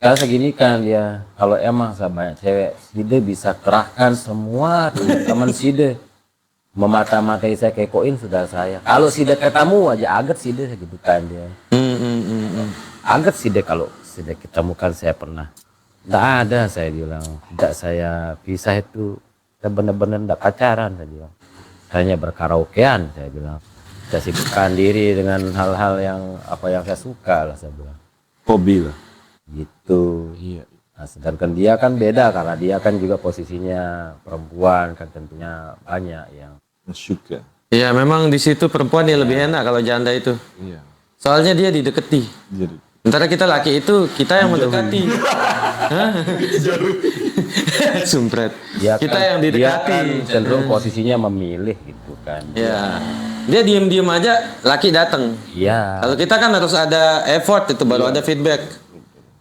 Karena segini kan dia, kalau emang sama banyak cewek, Side bisa kerahkan semua teman Side. Memata-matai saya kekoin sudah saya. Kalau Side ketemu aja aget Side gitu kan dia. Aget Side kalau Side ketemukan saya pernah. Nggak ada saya bilang. Tidak saya pisah itu. Saya benar-benar tidak pacaran saya bilang. Hanya berkaraokean saya bilang. Saya sibukkan diri dengan hal-hal yang apa yang saya suka lah saya bilang. Hobi lah. Gitu. Iya. Nah, sedangkan dia kan beda karena dia kan juga posisinya perempuan kan tentunya banyak yang Suka. Iya, memang di situ perempuan dia lebih enak kalau janda itu. Iya. Soalnya dia didekati. Jadi. Sementara kita laki itu kita yang mendekati. Hah? Sumpret. dia Kita kan, yang dia didekati. kan cenderung posisinya memilih gitu kan. Ya. Dia diem-diem aja, laki datang. Iya. Kalau kita kan harus ada effort itu baru ada feedback.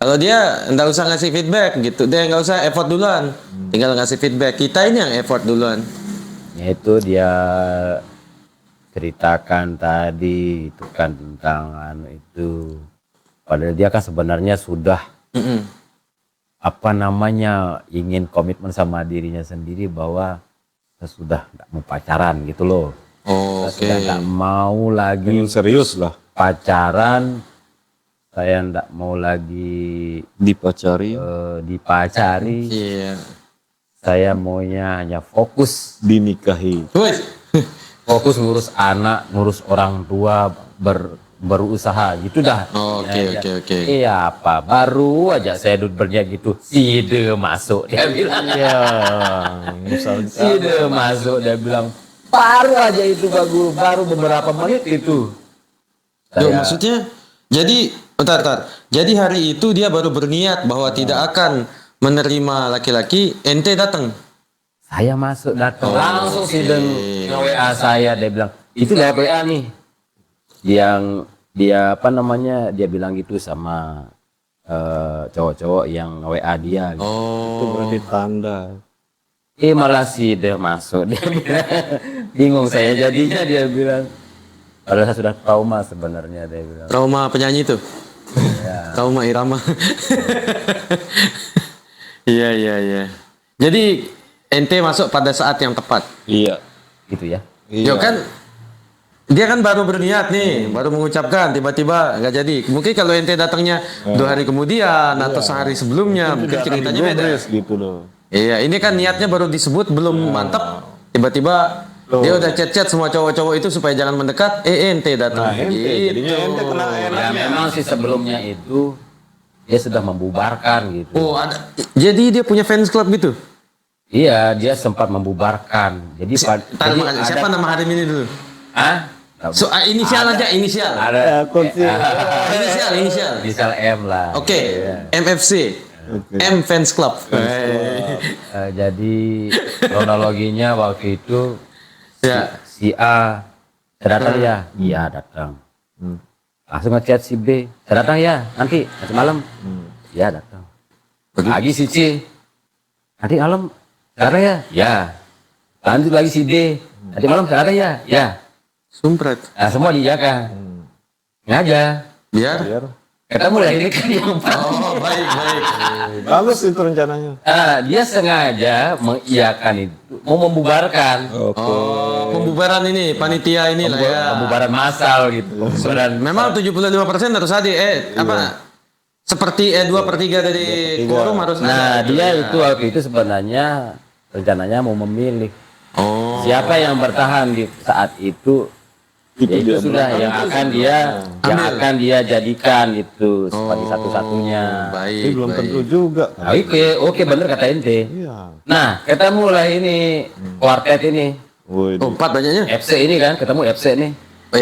Kalau dia nggak usah ngasih feedback gitu, dia nggak usah effort duluan, tinggal ngasih feedback. Kita ini yang effort duluan. Ya itu dia ceritakan tadi itu kan tentang itu. Padahal dia kan sebenarnya sudah apa namanya ingin komitmen sama dirinya sendiri bahwa saya sudah nggak mau pacaran gitu loh. Oh, Saya sudah nggak mau lagi Ingin serius lah. pacaran. Saya nggak mau lagi Dipacari. dipacari. Iya. Saya maunya hanya fokus Dinikahi. Woi. fokus ngurus anak, ngurus orang tua, berusaha gitu dah. Oke. Iya apa, baru aja saya berniat gitu, Side masuk dia bilang. Iya. Misalnya. Side masuk dia bilang, baru aja itu baru beberapa menit itu. Duh, maksudnya jadi bentar. Jadi hari itu dia baru berniat bahwa tidak akan menerima laki-laki, ente datang. Saya masuk datang langsung Side WA saya, dia bilang itu dari WA nih, yang dia apa namanya dia bilang gitu sama cowok-cowok yang WA dia. Gitu. Itu berarti tanda. Malah Side masuk dia bilang, bingung saya jadinya dia bilang. Padahal saya sudah trauma sebenarnya dia bilang. Trauma penyanyi itu. Ya. Trauma irama. Iya. Jadi ente masuk pada saat yang tepat. Iya. Gitu ya. Yo kan dia kan baru berniat nih, baru mengucapkan tiba-tiba nggak jadi. Mungkin kalau ente datangnya 2 hari kemudian atau sehari sebelumnya, mungkin ceritanya beda. Gitu loh. Iya, ini kan niatnya baru disebut belum mantap, tiba-tiba dia udah chat-chat semua cowok-cowok itu supaya jangan mendekat, ente datang. Nah, ente, jadinya ente kena Ya memang sih sebelumnya itu dia sudah membubarkan gitu. Oh, ada. Jadi dia punya fans club gitu. Iya, dia sempat membubarkan. Jadi Siapa nama Harim ini dulu? Ah? So, inisial aja, inisial. Ada Inisial. M lah. Oke, MFC. M Fans Club. Jadi kronologinya waktu itu Ya. si A datang ya, iya datang. Langsung ngechat si B, saya datang ya, nanti malam. Ya datang. Lagi si C, nanti malam, datang ya, ya. Lanjut lagi si D, nanti malam saya datang ya, ya. Sumpret. Nah semua dijaga, ngaja. Biar. Ketemu lagi ini kan yang Oh, baik. Bagus itu rencananya. dia sengaja mengiyakan itu, mau membubarkan. Oh, pembubaran ini, panitia ini lah ya. Pembubaran massal gitu. Pembubaran Memang 75% harus hadir. Apa? Seperti 2/3 dari quorum harus Nah, ada. dia itu waktu itu sebenarnya rencananya mau memilih Oh. siapa yang bertahan di saat itu. Itu Ya, itu dia sudah yang akan dia jadikan itu seperti satu-satunya. Baik. Tapi belum tentu juga. Nah, oke bener kata ente. Iya. Nah, ketemu lah ini kuartet ini. Woi. Oh, 4 banyaknya. FC ini kan, ketemu FC nih.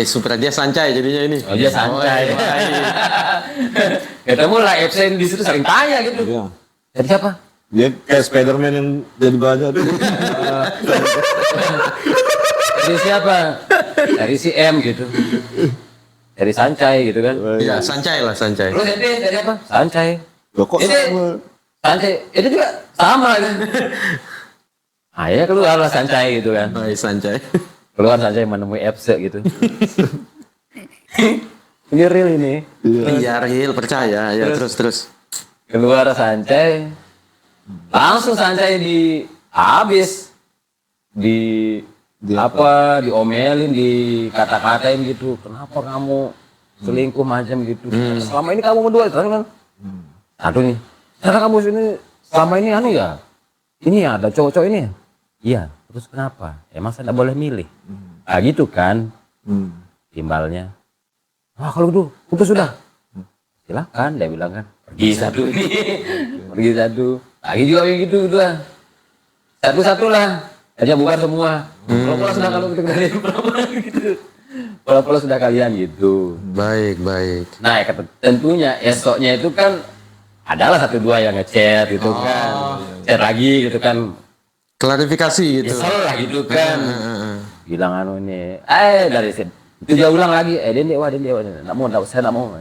Super dia sancai jadinya ini. Oh, dia santai. Oh, iya. Ketemu lah FC ini di situ sering tanya gitu. Iya. Jadi siapa? Dia kayak Spiderman yang jadi baja tuh. Dari siapa? Dari si M gitu. Dari Sancai gitu kan. Iya, sancai lah, sancai. Lu ente dari apa? Sancai. Loh kok Ini sama? Sancai. Itu juga sama kan. Ya keluar lah Sancai gitu kan. Baik, sancai. Keluar Sancai menemui FC gitu. Ini real ini. Iya, real percaya. Ya, terus. keluar sancai, langsung sancai di habis diomelin, dikata-katain gitu. Kenapa kamu selingkuh macam gitu? Selama ini kamu berdua itu kan? Satu nih. Karena kamu sini selama ini anu ya? Ini ya ada cowok-cowok ini ya? Iya. Terus kenapa? Emang saya tidak boleh milih. Nah gitu kan timbalnya. Wah kalau gitu putus sudah. Silakan dia bilang kan. Pergi satu nih. Pergi satu. Lagi juga kayak gitu udah. Satu-satu lah. Aja bubar semua. Pola-pola sudah kalau kita kalian gitu. Pola-pola sudah kalian gitu. Baik. Nah ya, tentunya esoknya itu kan adalah satu dua yang ngechat gitu kan. Chat lagi gitu kan. Klarifikasi gitu. Nyesel lah gitu kan. Bilang anu ini. Dari situ. Itu dia ulang lagi. Dia enggak mau, saya enggak mau.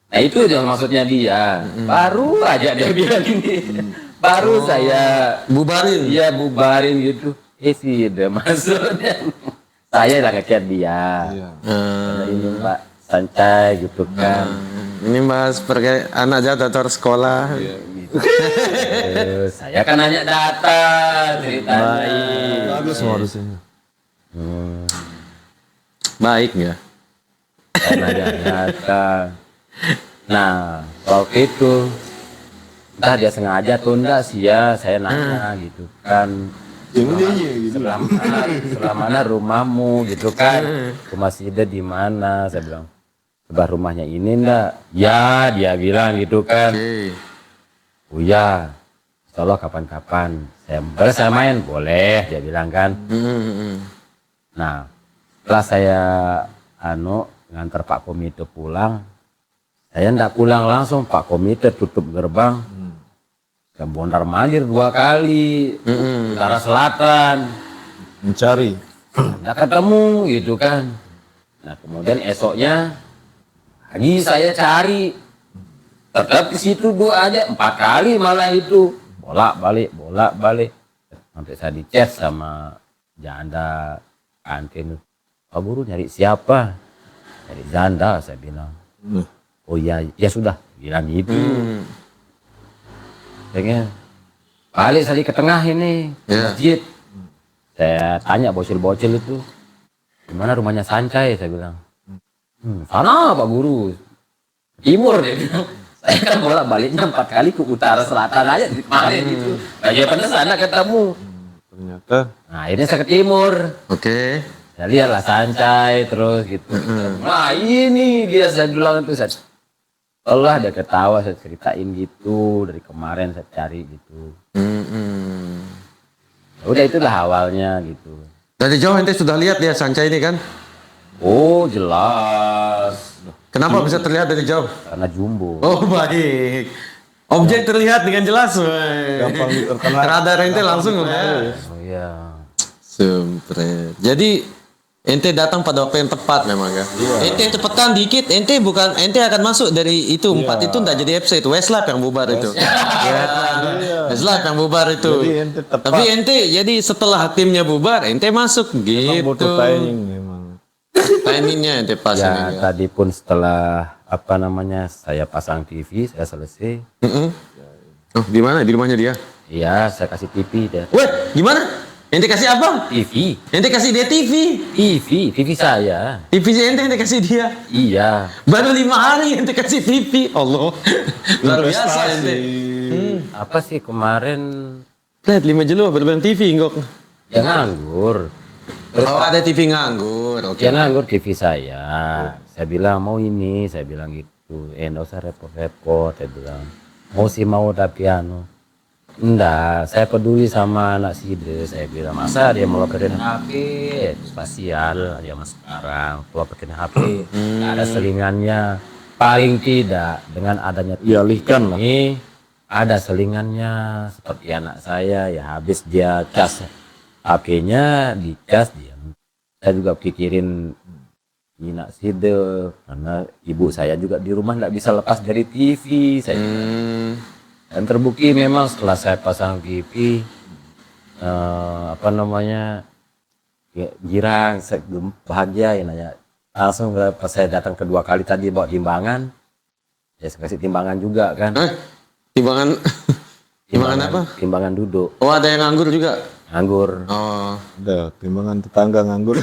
Nah itu dia maksudnya dia. Baru aja dia bilang gini. Baru saya Bubarin. Iya bubarin gitu. Sih udah maksudnya. Saya lah ngechat dia. Iya. Ini Mbak Sancai gitu kan. Ini mas pergi anak jatuh sekolah. Saya kan nanya data ceritanya. Bagus modusnya. Baik nggak? Saya nanya data. Nah waktu itu entah dia sengaja atau enggak sih ya, saya nanya gitu kan. Sebelah mana rumahmu gitu kan? Rumah Sida di mana? Saya bilang sebelah rumahnya ini enggak? Ya dia bilang gitu kan. Oh ya, insya Allah kapan-kapan saya main boleh dia bilang kan. Nah setelah saya ngantar Pak Komite pulang, saya enggak pulang langsung, Pak Komite tutup gerbang. Ke Bondar Mandir 2 kali, utara selatan, Mencari. nggak ketemu gitu kan. Nah kemudian esoknya lagi saya cari, tetap di situ 2 aja, 4 kali malah itu, bolak balik, sampai saya dicat sama janda kantin. Pak Guru nyari siapa? Nyari janda, saya bilang. Oh iya, ya sudah, bilang gitu. Pengen balik saya ke tengah ini masjid. Saya tanya bocil-bocil itu, gimana rumahnya Sancai? Saya bilang, sana Pak Guru, timur dia bilang. Saya kan bolak baliknya 4 kali ke utara selatan aja di kemarin gitu. Bagaimana sana ketemu? Ternyata. Nah akhirnya saya ke timur. Oke. Saya lihatlah Sancai terus gitu. Nah ini dia saya bilang itu saya. Allah ada ketawa saya ceritain gitu dari kemarin saya cari gitu. Udah itulah awalnya gitu. Dari jauh ente sudah lihat dia Sancai ini kan? Oh jelas. Kenapa bisa terlihat dari jauh? Karena jumbo. Oh baik. Objek terlihat dengan jelas. Gampang terkena. Radar ente langsung ya. Oh iya. Sempret. Jadi ente datang pada waktu yang tepat memang ya. Ente cepetan dikit, ente akan masuk dari itu 4 itu enggak jadi FC itu Westlife yang bubar itu. Westlife yang bubar itu. Jadi ente tepat. Tapi ente jadi setelah timnya bubar, ente masuk Emang gitu. butuh timing memang. Timingnya ente pas Ya ini. tadi pun setelah saya pasang TV saya selesai. Oh, di mana? Di rumahnya dia. Iya saya kasih TV dia. Weh, gimana? Ente kasih apa? TV. Ente kasih dia TV. TV saya. TV ente kasih dia. Iya. Baru 5 hari ente kasih TV. Allah. Luar biasa ente. Apa sih kemarin Lihat 5 jelo berben TV enggak. ya nganggur. Terus Oh, ada TV nganggur. Oke. dia nganggur TV saya. Saya bilang mau ini, saya bilang gitu. Nggak usah repot-repot, saya bilang. Mau sih mau tapi enggak, saya peduli sama anak Side, saya bilang. Masa dia mau pakein HP, spasial, dia mas sekarang. Kalau pakein HP, nggak ada selingannya. Paling tidak dengan adanya Dialihkan lah. ini, ada selingannya. Seperti anak saya, ya habis dia cas HP-nya, dicas dia. Saya juga pikirin Nina Side, karena ibu saya juga di rumah nggak bisa lepas dari TV. Saya dan terbukti memang setelah saya pasang TV, girang, saya bahagia ya nanya. Langsung pas saya datang kedua kali tadi bawa timbangan, ya saya kasih timbangan juga kan. Timbangan timbangan apa? Timbangan duduk, Oh, ada yang nganggur juga. nganggur. Oh. Ada timbangan tetangga nganggur.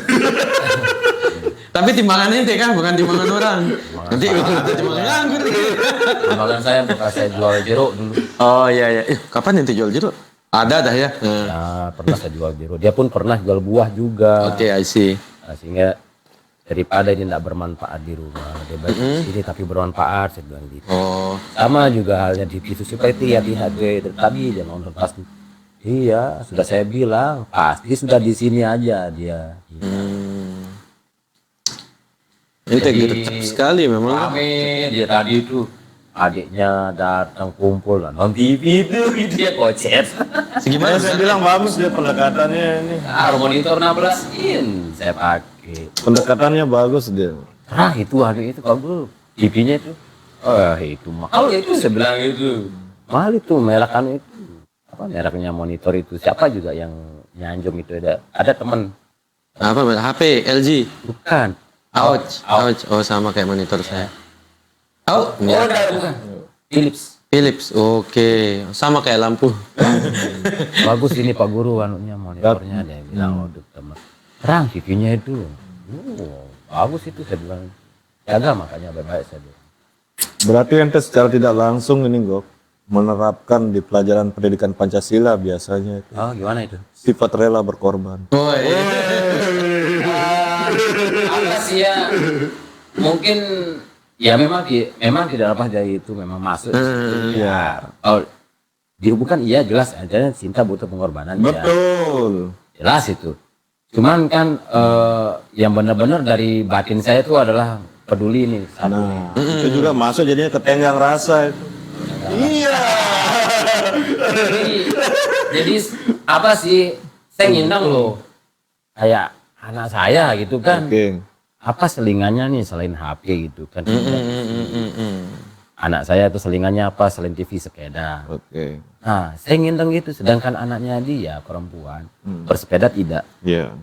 Tapi timbangan ente kan bukan timbangan orang. Nanti ada timbangan nganggur. Timbangan saya bekas saya jual jeruk dulu. Oh iya iya. Kapan ente jual jeruk? Ada dah ya. Nah, pernah saya jual jeruk. Dia pun pernah jual buah juga. Oke, I see. Nah, sehingga daripada dia tidak bermanfaat di rumah, dia baik di sini tapi bermanfaat, saya bilang gitu. Oh. Sama juga halnya di itu seperti ya lihat gue tadi dia nonton pasti. Iya, sudah saya bilang pasti sudah di sini aja dia. Ente Jadi, gercep sekali memang. Rame dia tadi itu adiknya datang kumpul nonton TV itu dia kocet. Segimana? Saya bilang bagus dia pendekatannya ini. Nah, monitor 16 in saya pakai. Pendekatannya bagus dia. Nah itu adik itu kalau TV-nya itu. Itu mahal itu saya bilang itu. Mahal itu merakan itu. Apa mereknya monitor itu? Siapa juga yang nyanjung itu ada teman. Apa? HP, LG. Bukan. Ouch. Ouch. Oh, sama kayak monitor saya. Oh, ya. Bukan. Philips. Philips. Oke. Sama kayak lampu. Bagus ini Pak Guru anunya monitornya dia bilang oh teman. Terang TV-nya itu. Bagus itu saya bilang. Jaga makanya baik-baik saya bilang. Berarti ente secara tidak langsung ini Gok menerapkan di pelajaran pendidikan Pancasila biasanya itu Oh gimana itu? sifat rela berkorban. Oh, iya. Apa sih ya? Mungkin ya memang tidak lepas dari itu memang masuk. Ya. Oh, bukan iya jelas aja cinta butuh pengorbanan. Betul. Ya. Jelas itu. Cuman kan yang benar-benar dari batin saya itu adalah peduli nih. Nah, itu juga masuk jadinya ketenggang rasa itu. Iya. Jadi apa sih? Saya ngindang loh. Kayak anak saya gitu kan. Oke. Apa selingannya nih selain HP gitu kan? Anak saya itu selingannya apa selain TV sepeda. Oke. Nah, saya ngindeng gitu. Sedangkan anaknya dia perempuan bersepeda tidak. Iya.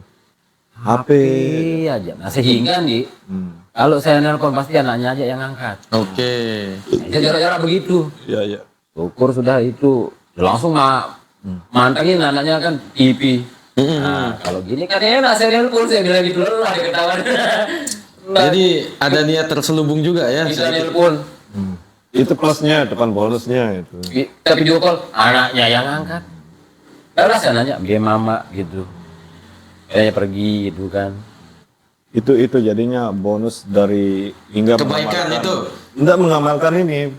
HP. Aja. Nah, sehingga nih kalau saya nelpon pasti anaknya aja yang angkat. Oke. Ya jarak-jarak begitu. Iya, iya. Syukur sudah itu langsung mantengin anaknya kan TV. Nah, kalau gini kan enak saya nelpon saya bilang gitu lah ketahuan. Jadi ada niat terselubung juga ya. Bisa nelpon. Itu plusnya, depan bonusnya itu. Kita video call anaknya yang angkat. Lalu saya nanya dia mama gitu. Kayaknya pergi gitu kan. Itu jadinya bonus dari hingga Kebaikan itu. Enggak mengamalkan ini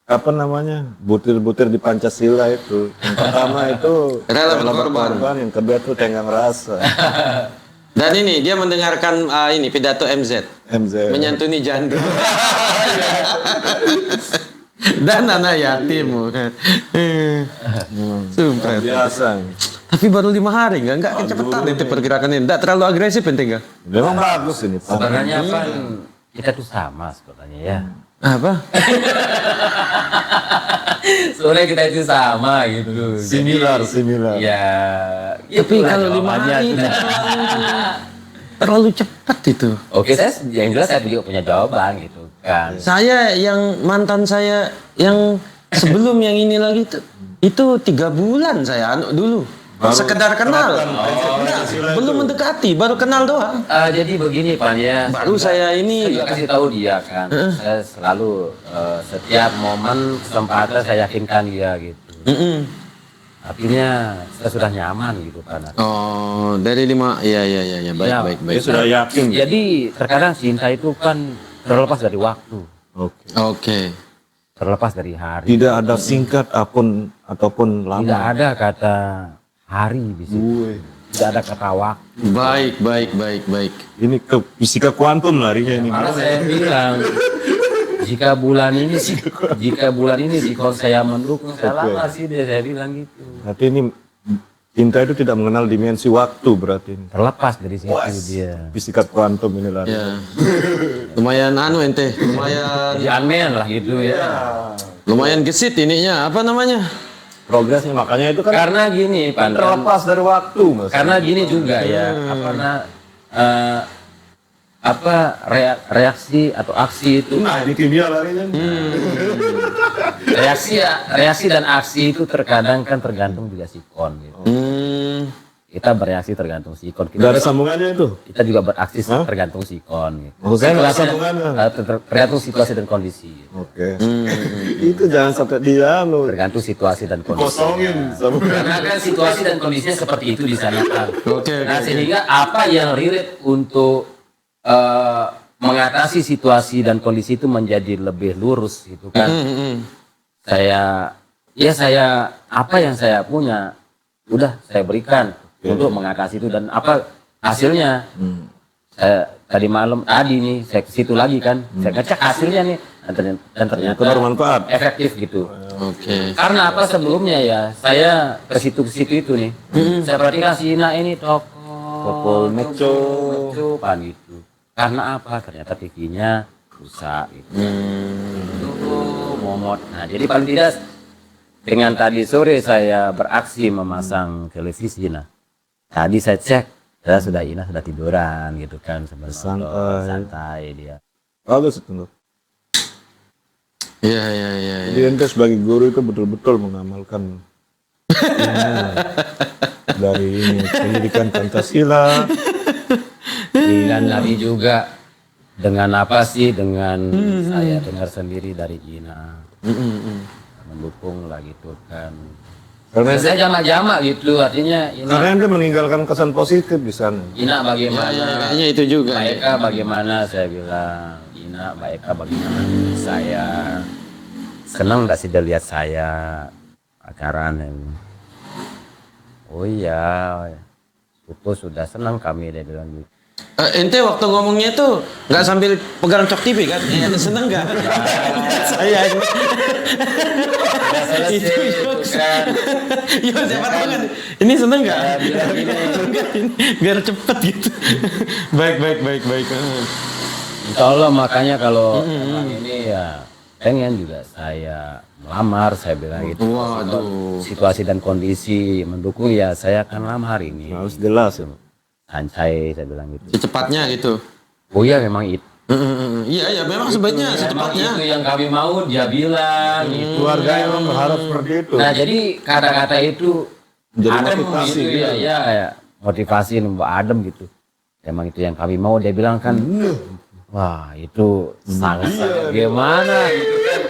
apa namanya butir-butir di Pancasila itu. Yang pertama itu Rela berkorban. yang kedua itu tenggang rasa. Dan ini dia mendengarkan ini pidato MZ. MZ. Menyantuni janda. Dan anak yatim kan. Sumpah. Biasa. Tapi baru 5 hari enggak kecepatan itu pergerakannya. Enggak terlalu agresif penting enggak? Memang bagus ini. Sebenarnya kan kita tuh sama sebenarnya ya. Apa? Sebenarnya kita itu sama gitu. Similar. Ya. Tapi kalau 5 hari terlalu cepat itu. Oke, saya yang jelas saya juga punya jawaban gitu kan. Saya yang mantan saya yang sebelum yang ini lagi itu 3 bulan saya dulu. Sekedar kenal. Belum mendekati, baru kenal doang. Jadi begini Pak ya. Baru saya ini Saya juga kasih tahu dia kan. Saya selalu setiap momen kesempatan saya yakinkan dia gitu. Akhirnya saya sudah nyaman gitu kan. Oh, dari 5. Iya, baik, Ya, baik. Dia sudah yakin. Jadi terkadang cinta itu kan terlepas dari waktu, Oke. Oke. terlepas dari hari. Tidak ada singkat ataupun lama. Tidak ada kata hari di situ. Gue. Tidak ada kata waktu. Baik. Ini ke fisika kuantum larinya ini. Malah saya bilang jika bulan ini jika saya mendukung saya lama sih dia saya bilang gitu. Berarti ini cinta itu tidak mengenal dimensi waktu berarti ini. Terlepas dari situ dia. Fisika kuantum ini lari. Ya. Lumayan ente. Lumayan Jadi aneh lah gitu ya. lumayan gesit ininya. Apa namanya? Progresnya makanya itu kan Karena gini Pak. terlepas dari waktu, Mas. Karena gini juga ya, reaksi atau aksi itu Nah, ini kimia larinya. reaksi dan aksi itu terkadang kan tergantung juga sikon gitu. Kita bereaksi tergantung sikon. Udah ada sambungannya itu. Kita juga beraksi tergantung sikon gitu. Maksud saya nggak ada Situasi sambungannya. tergantung situasi dan kondisi. Oke. Itu jangan sampai dia lu Tergantung situasi dan kondisi. kosongin sambungan. Karena kan situasi dan kondisinya seperti itu di sana kan. Oke. Nah sehingga apa yang relate untuk mengatasi situasi dan kondisi itu menjadi lebih lurus gitu kan. Saya apa yang saya punya udah saya berikan untuk mengatasi itu dan apa hasilnya. Saya tadi nih saya ke situ lagi kan. Saya ngecek hasilnya nih dan ternyata bermanfaat. efektif gitu. Oke. Karena apa sebelumnya ya saya ke situ itu nih. Saya perhatikan si Ina ini toko pan gitu. Karena apa? Ternyata TV-nya rusak gitu. Momot. Nah, jadi paling tidak dengan tadi sore saya beraksi memasang televisi. Nah, tadi saya cek, Ina sudah tiduran gitu kan, santai dia. Bagus itu. Iya. Jadi ente sebagai guru itu betul-betul mengamalkan dari ini pendidikan Pancasila. Dan tadi juga dengan apa sih? Dengan saya dengar sendiri dari Ina. Mendukung lah gitu kan. Karena Saya jamak-jamak gitu, artinya karena ente meninggalkan kesan positif di sana. Ina bagaimana? Kayaknya itu juga. Mbak Eka bagaimana? Saya bilang, Ina, Mbak Eka bagaimana? Saya senang nggak sih dia lihat saya acaranya? Oh iya, Putu sudah senang kami, dia bilang gitu. Ente waktu ngomongnya tuh nggak sambil pegang cok TV kan? Seneng nggak? Saya itu kan. Yo siapa tahu kan? Ini seneng nggak? Biar cepet gitu. Baik. Insya Allah makanya kalau emang ini ya pengen juga saya melamar, saya bilang gitu. Waduh. Situasi dan kondisi mendukung ya saya akan lamar ini. Harus jelas ya. Santai, saya bilang gitu. Secepatnya gitu. Oh iya memang itu. Iya memang sebaiknya Memang secepatnya. itu yang kami mau, dia bilang gitu. Keluarga emang berharap seperti itu. Nah jadi kata-kata itu Jadi Adem motivasi gitu ya, motivasi Mbak Adem gitu. Emang itu yang kami mau, dia bilang kan. Wah itu sangat gimana gitu kan.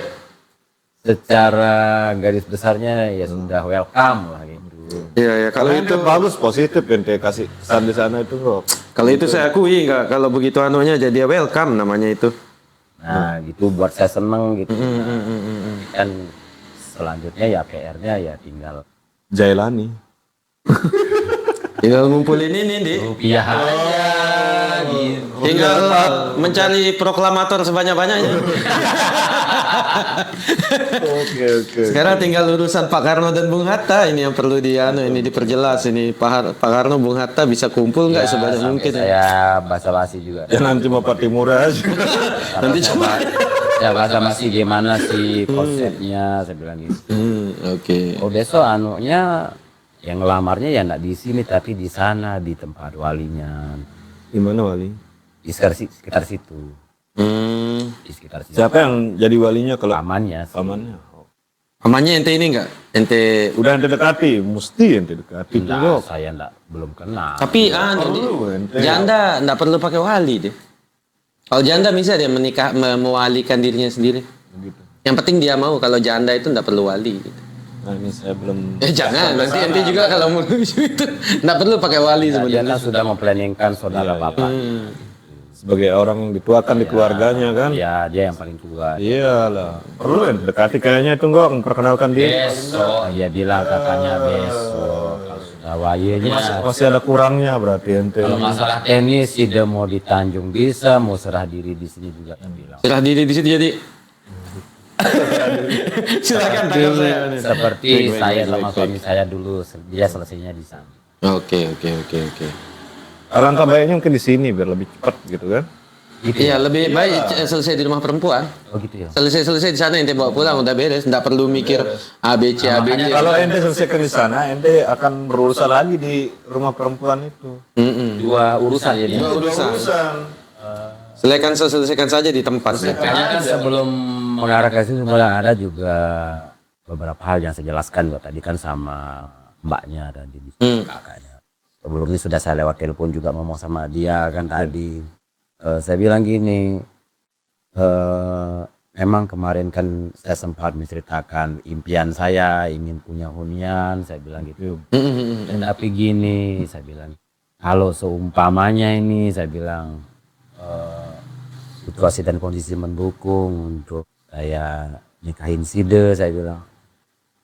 Secara garis besarnya ya sudah welcome lah gitu. Iya Kalau itu bagus positif ente kasih kesan di sana itu kok. Kalau itu saya akui nggak, kalau begitu anunya jadi welcome namanya itu. Nah gitu buat saya seneng gitu. Dan selanjutnya ya PR-nya ya tinggal Jailani. Tinggal ngumpulin ini deh. rupiah aja gitu. Tinggal mencari proklamator sebanyak-banyaknya. Oke. Sekarang tinggal urusan Pak Karno dan Bung Hatta ini yang perlu ini diperjelas ini Pak Karno Bung Hatta bisa kumpul nggak sebanyak mungkin. Saya basa-basi juga. Jangan cuma Pak Timur aja. Nanti coba. Ya basa-basi gimana sih konsepnya, saya bilang gitu. Oke. Oh besok anunya yang ngelamarnya ya enggak di sini tapi di sana di tempat walinya. Di mana wali? Di sekitar situ. Di sekitar situ. Siapa yang jadi walinya kalau Pamannya sih. pamannya? Amannya ente ini enggak? Ente Udah ente dekati, mesti ente dekati Enggak, dulu. saya belum kenal. tapi ente. janda enggak perlu pakai wali deh. Kalau janda bisa dia menikah mewalikan dirinya sendiri. Begitu. Yang penting dia mau, kalau janda itu enggak perlu wali gitu. Nah ini saya belum. Jangan, nanti ente juga kalau menuju itu enggak perlu pakai wali Dia sebenarnya. kan sudah memplanningkan saudara bapak. Sebagai orang yang dituakan di keluarganya kan. Ya dia yang paling tua. Iyalah. Perlu ente dekati kayaknya itu enggak memperkenalkan dia. Besok dia bilang katanya besok kalau sudah wayenya. Masih ada kurangnya berarti ente. Kalau masalah tenis sih dia mau di Tanjung bisa, mau serah diri di sini juga dia bilang. Serah diri di situ jadi. Silakan tangkap saya. Seperti saya sama suami saya dulu, dia selesainya di sana. Oke. Alangkah baiknya mungkin di sini biar lebih cepat gitu kan. Iya, lebih baik selesai di rumah perempuan. Oh gitu ya. Selesai di sana ente bawa pulang udah beres, enggak perlu mikir ABC. Kalau ente selesaikan di sana, ente akan berurusan lagi di rumah perempuan itu. Dua urusan ya. Dua urusan. Selesaikan saja di tempat. Kayaknya kan sebelum mengarah ke situ sebenarnya ada juga beberapa hal yang saya jelaskan juga tadi kan sama mbaknya dan di kakaknya. Sebelumnya sudah saya lewat telepon juga ngomong sama dia kan tadi. Saya bilang gini, memang kemarin kan saya sempat menceritakan impian saya ingin punya hunian, saya bilang gitu. Dan tapi gini, saya bilang kalau seumpamanya ini saya bilang situasi dan kondisi mendukung untuk saya nikahin Side, saya bilang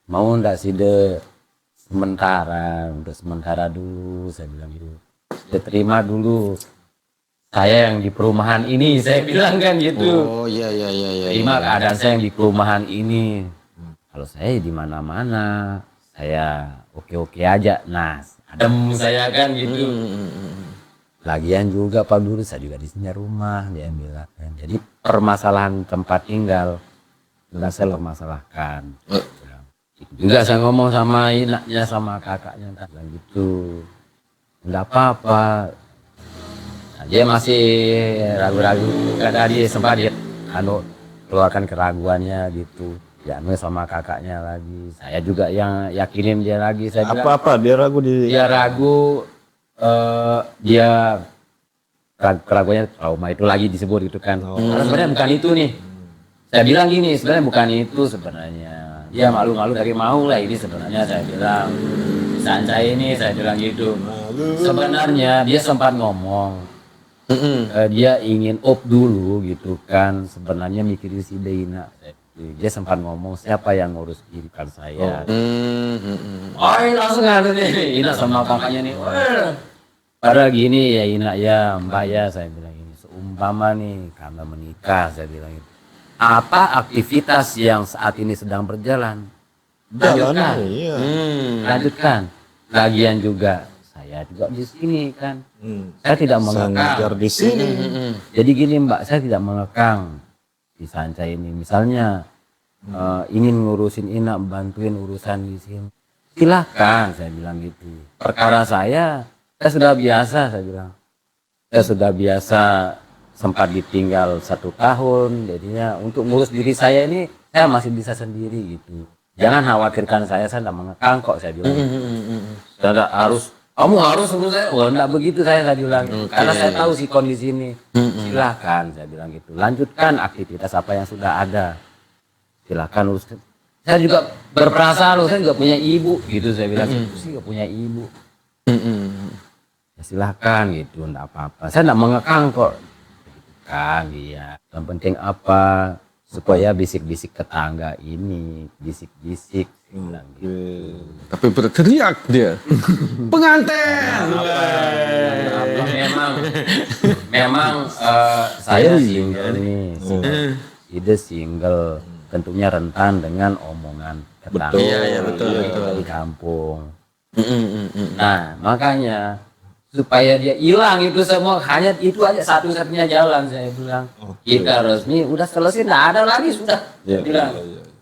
mau ndak Side untuk sementara dulu, saya bilang gitu. Saya terima dulu saya yang di perumahan ini, saya bilang kan gitu. Oh iya. Terima keadaan saya yang di perumahan ini. Kalau saya di mana-mana, saya oke-oke aja. Nah, adem saya kan gitu. Lagian juga Pak Guru, saya juga di sini rumah, dia bilang kan. Jadi permasalahan tempat tinggal sudah saya permasalahkan. Juga saya ngomong sama inaknya sama kakaknya bilang gitu. Enggak apa-apa. Nah, dia masih ragu-ragu. Karena dia sempat keluarkan keraguannya gitu. Ya sama kakaknya lagi. Saya juga yang yakinin dia lagi. Saya bilang, Apa-apa dia ragu di... dia ragu. Dia keraguannya trauma itu lagi disebut gitu kan. Karena sebenarnya bukan itu nih. Saya bilang gini, sebenarnya bukan itu sebenarnya. Dia malu-malu dari mau lah ini sebenarnya, saya bilang. Sanjay ini saya bilang gitu. Sebenarnya dia sempat ngomong. Dia ingin op dulu gitu kan. Sebenarnya mikirin si Deina. Dia sempat ngomong siapa yang ngurus ikan saya. Langsung ada nih Ina sama kakaknya nih. Padahal gini ya Ina ya Mbak ya, saya bilang ini seumpama nih karena menikah, saya bilang itu. Apa aktivitas yang saat ini sedang berjalan? Lanjutkan. Iya. Lanjutkan. Lagian juga saya juga di sini kan. Saya tidak mengekang di sini. Jadi gini Mbak, saya tidak mengekang di Sancai ini. Misalnya ingin ngurusin Ina, bantuin urusan di sini. Silakan, saya bilang gitu. Perkara saya sudah biasa, saya bilang. Saya sudah biasa sempat ditinggal 1 tahun, jadinya untuk ngurus diri saya ini saya masih bisa sendiri gitu. Jangan khawatirkan saya tidak mengekang kok, saya bilang. Tidak harus, kamu harus urus saya. Wah, enggak begitu saya bilang. Karena saya tahu si kondisi ini. Silakan, saya bilang gitu. Lanjutkan aktivitas apa yang sudah ada. Silakan urus. Saya juga berperasaan, saya juga punya ibu gitu, saya bilang. Saya juga punya ibu. Ya, silakan gitu, enggak apa-apa. Saya enggak mengekang kok. Kan dia. Yang penting apa? Supaya bisik-bisik tetangga ini, bisik-bisik. Gitu. Tapi berteriak dia. Pengantin. Memang saya single nih. Ide single. Tentunya rentan dengan omongan tetangga. Iya, betul. Di kampung. Nah, makanya supaya dia hilang itu semua, hanya itu aja satu-satunya jalan, saya bilang. Kita resmi udah selesai, enggak ada lagi sudah. Saya bilang.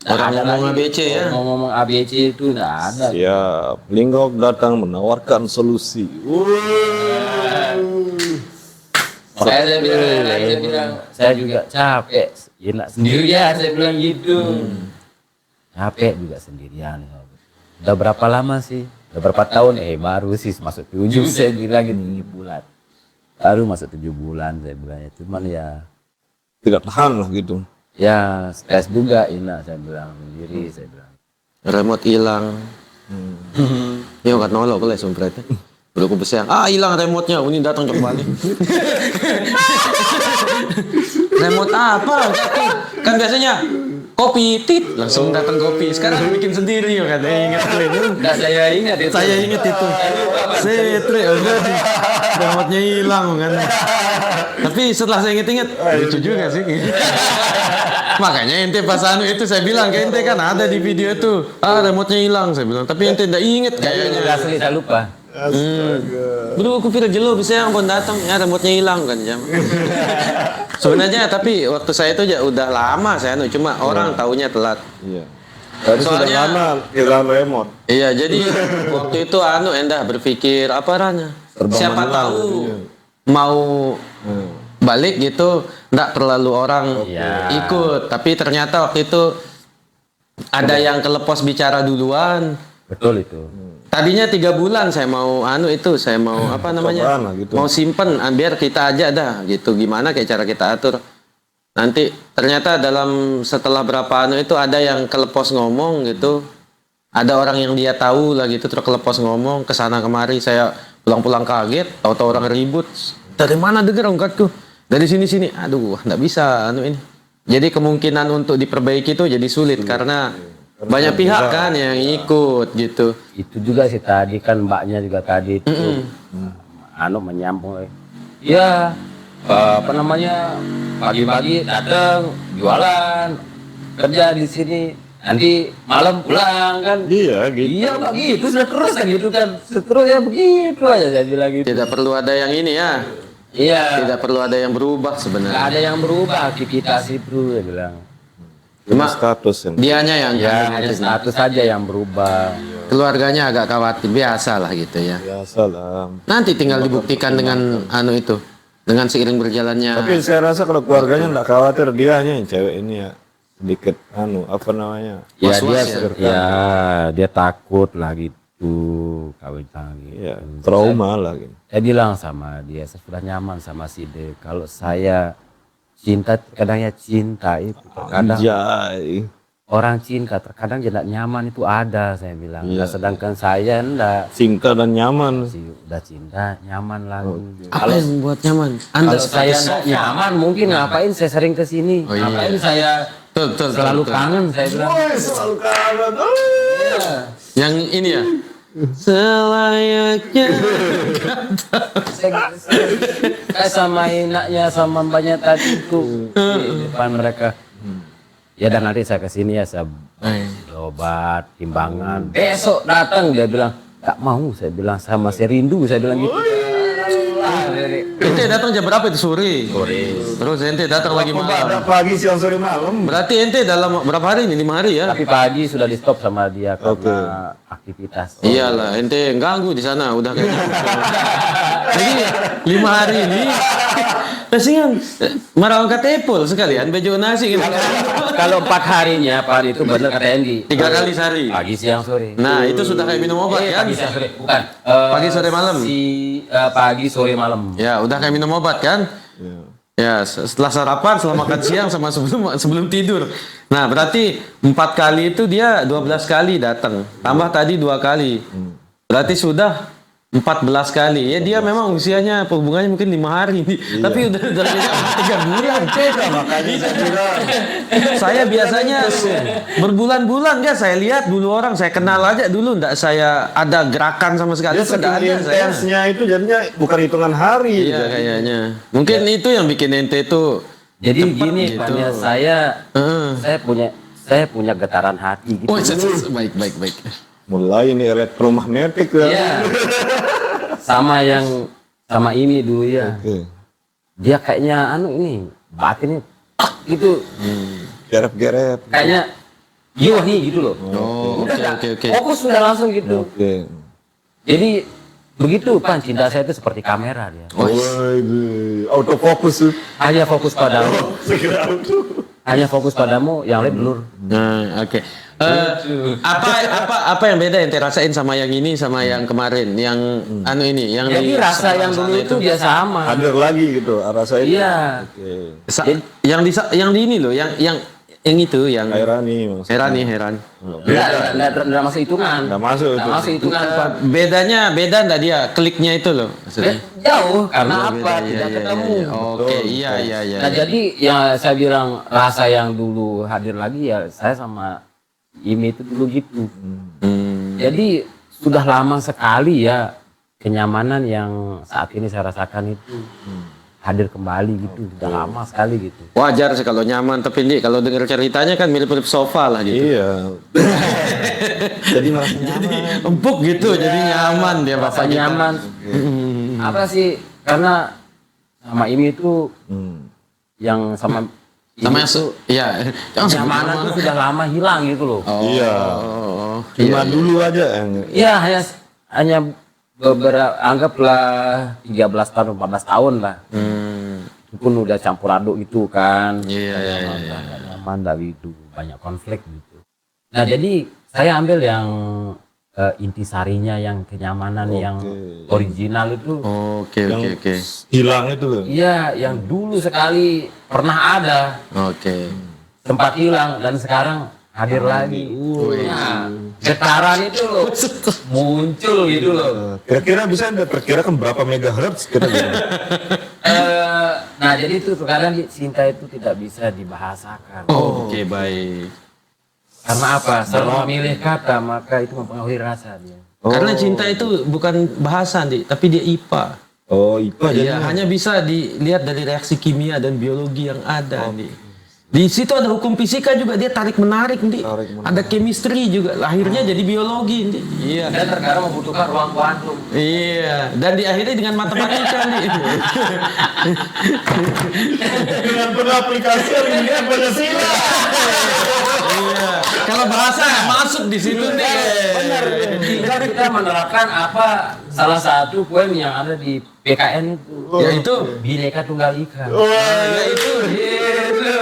Ngomong ABC ya. Ngomong ABC itu enggak ada. Siap. Linggok datang menawarkan solusi. Saya bilang, saya juga capek. Enak sendirian, saya bilang gitu. Capek juga sendirian. Udah berapa lama sih? Udah berapa tahun? Baru sih masuk 7, saya bilang ini bulan. Baru masuk 7 bulan, saya bilangnya. Cuman ya Tidak tahan lah gitu. ya stres juga Ina, saya bilang sendiri, saya bilang. Remote hilang. Yo nggak nolok boleh sumpretnya. Udah aku besar. Hilang remote-nya. Ini datang kembali. Remote apa? Kan biasanya kopi tit langsung datang kopi. Sekarang bikin sendiri kan. Ingat itu. Nah, saya ingat itu. Saya ingat itu. Setre remote-nya hilang kan. Tapi setelah saya ingat-ingat lucu juga sih. Makanya ente pas itu saya bilang ke ente kan ada di video itu. Remote-nya hilang saya bilang. Tapi ente enggak inget kayaknya. Asli saya lupa. Dulu aku pikir jelo bisa yang pun datang ya remote-nya hilang kan jam. Sebenarnya tapi waktu saya itu udah lama saya cuma orang taunya telat. Iya. Tadi sudah Soalnya- lama hilang remote. Iya jadi waktu itu endah berpikir apa ranya. Serba Siapa manual, tahu iya. mau balik gitu nggak terlalu orang ikut, tapi ternyata waktu itu ada yang kelepos bicara duluan. Betul itu. Tadinya 3 bulan saya mau saya mau apa namanya, Cobaan lah gitu. mau simpen biar kita aja dah gitu, gimana kayak cara kita atur. Nanti ternyata setelah berapa itu ada yang kelepos ngomong gitu, ada orang yang dia tahu lah gitu terus kelepos ngomong kesana kemari, saya pulang-pulang kaget, tahu-tahu orang ribut, dari mana dengar ongkatku, dari sini, aduh nggak bisa ini. Jadi kemungkinan untuk diperbaiki itu jadi sulit karena banyak pihak kan yang ikut gitu. Itu juga sih tadi kan mbaknya juga tadi itu menyambung. Ya apa namanya, pagi-pagi datang jualan kerja di sini, nanti malam pulang kan. Iya gitu. Iya begitu sudah terus kan gitu kan, seterusnya begitu aja saya bilang gitu. Tidak perlu ada yang ini ya. Iya. Tidak perlu ada yang berubah Nggak sebenarnya. ada yang berubah aktivitas itu, dia bilang. Cuma status yang Dianya yang Ya hanya status saja yang berubah. keluarganya agak khawatir, biasa lah gitu ya. biasa lah. Nanti tinggal dibuktikan dengan itu, dengan seiring berjalannya. Tapi saya rasa kalau keluarganya nggak khawatir, dia hanya yang cewek ini ya sedikit apa namanya. Ya Was-was dia takut lah gitu kawin lagi. Ya, trauma lah gitu. Saya bilang sama dia, saya sudah nyaman sama si D. Kalau saya cinta, terkadang ya cinta itu terkadang Anjay. orang cinta terkadang tidak nyaman itu ada, saya bilang. Nah, sedangkan saya enggak, Cinta dan nyaman. udah cinta nyaman lagi. Apa yang membuat nyaman? Anda Kalau saya enggak nyaman, mungkin ngapain saya sering ke sini? iya. Ngapain saya Betul, selalu kangen, saya bilang. Selalu kangen. yang ini ya. Selayaknya. Saya sama enaknya sama mbaknya tadi itu di depan mereka. Ya dan nanti saya kesini ya, saya obat, timbangan. Besok datang, dia bilang nggak mau, saya bilang sama saya rindu, saya bilang gitu. Ente datang jam berapa itu sore? Terus ente datang lagi malam. Ada pagi, siang, sore, malam. Berarti ente dalam berapa hari ini? 5 hari ya? Tapi pagi sudah di stop sama dia karena aktivitas. Iyalah, ente ganggu di sana udah kayak gitu. Jadi 5 hari ini kasihan marah angkat tepul sekalian bejo nasi gitu. Kalau 4 harinya Pak itu benar kata Andy. 3 kali sehari. Pagi, siang, sore. Nah, itu sudah kayak minum obat kan? Pagi, siang, sore. Bukan. Pagi, sore, malam. Pagi, sore, malam. Ya, udah kayak minum obat kan? Ya, setelah sarapan, setelah makan siang sama sebelum tidur. Nah, berarti 4 kali itu dia 12 kali datang. Tambah tadi 2 kali. Berarti sudah 14 kali. Ya dia memang usianya hubungannya mungkin 5 hari. Tapi udah 3 bulan. Makanya saya bilang. Saya biasanya berbulan-bulan ya, saya lihat dulu orang saya kenal aja dulu, enggak saya ada gerakan sama sekali. Dia Enggak saking ada saya. intensnya itu jadinya bukan hitungan hari. Iya kayaknya. Mungkin itu yang bikin ente itu. Jadi gini, gitu. Fanya, saya punya getaran hati gitu. Oh, baik. Mulai ini elektromagnetik ya. Iya. sama ini dulu ya. Oke. Dia kayaknya ini batinnya gitu. Geret-geret. Kayaknya jiwa nih gitu loh. Oh, oke. Fokus sudah langsung gitu. Oke. Jadi begitu Pan, cinta saya itu seperti kamera dia. Woi, autofokus tuh. Hanya fokus padamu. Segera auto. Hanya fokus padamu, yang lain blur. Nah, oke. Apa yang beda yang ente rasain sama yang ini sama yang kemarin, yang ini, yang Jadi di rasa yang dulu itu dia sama. Hadir lagi gitu rasa itu. Iya. Oke. yang di ini loh, yang itu yang Hairani maksudnya. heran. Enggak masuk hitungan. Nggak masuk itu. Nggak masuk hitungan. Pak. Beda enggak dia kliknya itu loh maksudnya. Jauh karena Beda, apa? iya, Tidak iya, ketemu. iya. Oke, iya. Nah jadi yang saya bilang rasa yang dulu hadir lagi ya saya sama Imi itu dulu gitu. Jadi sudah lama sekali ya kenyamanan yang saat ini saya rasakan itu hadir kembali gitu. Sudah lama sekali gitu. Wajar sih kalau nyaman, tapi Ndi, kalau dengar ceritanya kan mirip-mirip sofa lah gitu. Iya. Jadi merasa Jadi empuk gitu, jadi nyaman dia Rasa bapak nyaman. Apa sih? Karena sama Imi itu yang sama sama yang yang kenyamanan itu sudah lama hilang gitu loh. Iya. Oh, Cuma dulu aja yang Iya, hanya beberapa, anggaplah 13 tahun, 14 tahun lah. Itu pun udah campur aduk gitu kan. Iya, iya, iya. Nggak nyaman dari itu, banyak konflik gitu. Nah jadi saya ambil yang intisarinya, yang kenyamanan, yang original itu. Oke. Hilang itu loh. Iya, yang dulu sekali pernah ada, Oke. sempat hilang dan sekarang hadir lagi. Nah, getaran itu loh muncul gitu loh. Kira-kira bisa Anda perkirakan berapa megahertz kira-kira? Nah jadi itu terkadang cinta itu tidak bisa dibahasakan. Oke, baik. Karena apa? Setelah memilih kata maka itu mempengaruhi rasa dia. Karena cinta itu bukan bahasa, Di, tapi dia IPA. Oh, IPA jadi. Iya, hanya bisa dilihat dari reaksi kimia dan biologi yang ada, Di. Di situ ada hukum fisika juga, dia tarik menarik, Di. Ada chemistry juga, lahirnya jadi biologi, Di. Iya. Dan terkadang membutuhkan ruang kuantum. Iya, dan diakhiri dengan matematika, Di. Dengan pengaplikasian ini Pancasila. Iya. Kalau bahasa masuk di situ, Di. Benar. Tinggal kita menerapkan apa salah satu poin yang ada di PKN itu, Yaitu Bhinneka Tunggal Ika. yaitu Gitu.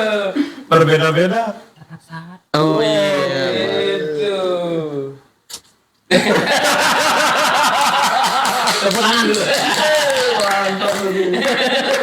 Berbeda-beda. Tetap satu. oh iya. Gitu. Tepuk tangan dulu. Mantap.